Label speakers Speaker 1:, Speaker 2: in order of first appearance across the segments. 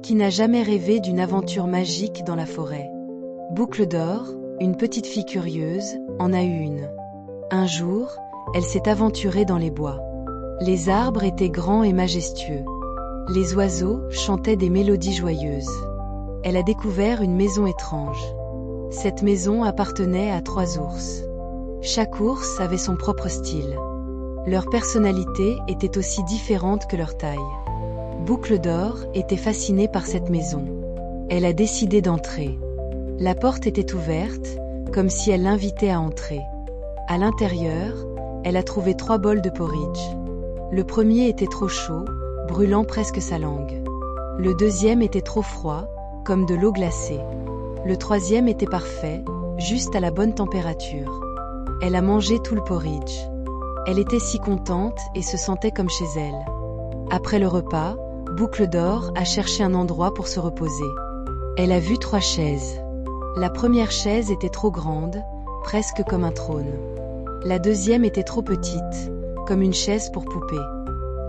Speaker 1: Qui n'a jamais rêvé d'une aventure magique dans la forêt? Boucle d'or, une petite fille curieuse, en a eu une. Un jour, elle s'est aventurée dans les bois. Les arbres étaient grands et majestueux. Les oiseaux chantaient des mélodies joyeuses. Elle a découvert une maison étrange. Cette maison appartenait à 3 ours. Chaque ours avait son propre style. Leur personnalité était aussi différente que leur taille. Boucle d'or était fascinée par cette maison. Elle a décidé d'entrer. La porte était ouverte, comme si elle l'invitait à entrer. À l'intérieur, elle a trouvé 3 bols de porridge. Le premier était trop chaud, brûlant presque sa langue. Le deuxième était trop froid, comme de l'eau glacée. Le troisième était parfait, juste à la bonne température. Elle a mangé tout le porridge. Elle était si contente et se sentait comme chez elle. Après le repas, Boucle d'or a cherché un endroit pour se reposer. Elle a vu 3 chaises. La première chaise était trop grande, presque comme un trône. La deuxième était trop petite, comme une chaise pour poupée.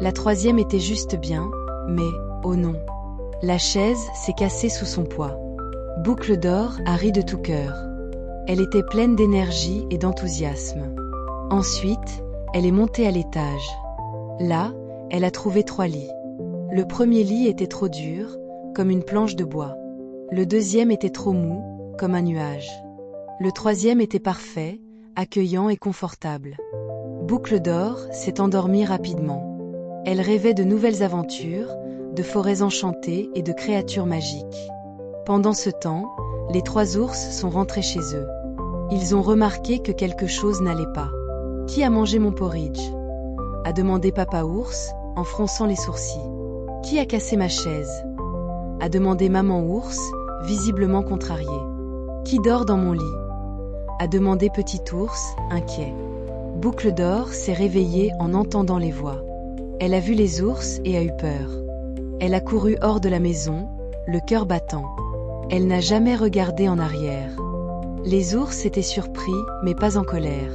Speaker 1: La troisième était juste bien, mais, oh non, la chaise s'est cassée sous son poids. Boucle d'or a ri de tout cœur. Elle était pleine d'énergie et d'enthousiasme. Ensuite, elle est montée à l'étage. Là, elle a trouvé 3 lits. Le premier lit était trop dur, comme une planche de bois. Le deuxième était trop mou, comme un nuage. Le troisième était parfait, accueillant et confortable. Boucle d'or s'est endormie rapidement. Elle rêvait de nouvelles aventures, de forêts enchantées et de créatures magiques. Pendant ce temps, les 3 ours sont rentrés chez eux. Ils ont remarqué que quelque chose n'allait pas. « Qui a mangé mon porridge ?» a demandé Papa ours, en fronçant les sourcils. « Qui a cassé ma chaise ?» a demandé Maman ours, visiblement contrariée. « Qui dort dans mon lit ?» a demandé Petit ours, inquiet. Boucle d'or s'est réveillée en entendant les voix. Elle a vu les ours et a eu peur. Elle a couru hors de la maison, le cœur battant. Elle n'a jamais regardé en arrière. Les ours étaient surpris, mais pas en colère.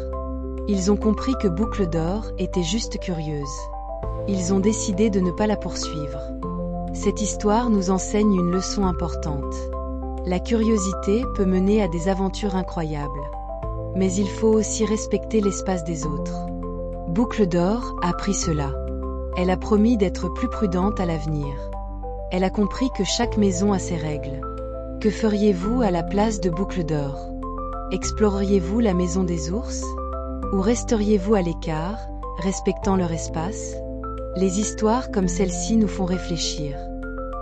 Speaker 1: Ils ont compris que Boucle d'or était juste curieuse. Ils ont décidé de ne pas la poursuivre. Cette histoire nous enseigne une leçon importante. La curiosité peut mener à des aventures incroyables. Mais il faut aussi respecter l'espace des autres. Boucle d'or a appris cela. Elle a promis d'être plus prudente à l'avenir. Elle a compris que chaque maison a ses règles. Que feriez-vous à la place de Boucle d'or? Exploreriez-vous la maison des ours? Ou resteriez-vous à l'écart, respectant leur espace? Les histoires comme celle-ci nous font réfléchir.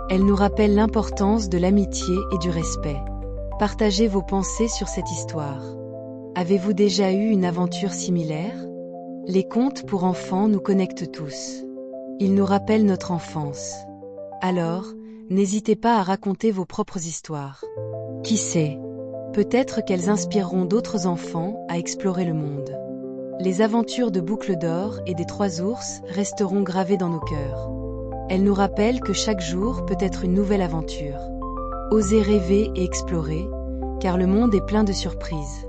Speaker 1: Elles nous rappellent l'importance de l'amitié et du respect. Partagez vos pensées sur cette histoire. Avez-vous déjà eu une aventure similaire? Les contes pour enfants nous connectent tous. Ils nous rappellent notre enfance. Alors, n'hésitez pas à raconter vos propres histoires. Qui sait? Peut-être qu'elles inspireront d'autres enfants à explorer le monde. Les aventures de Boucle d'or et des 3 ours resteront gravées dans nos cœurs. Elles nous rappellent que chaque jour peut être une nouvelle aventure. Osez rêver et explorer, car le monde est plein de surprises.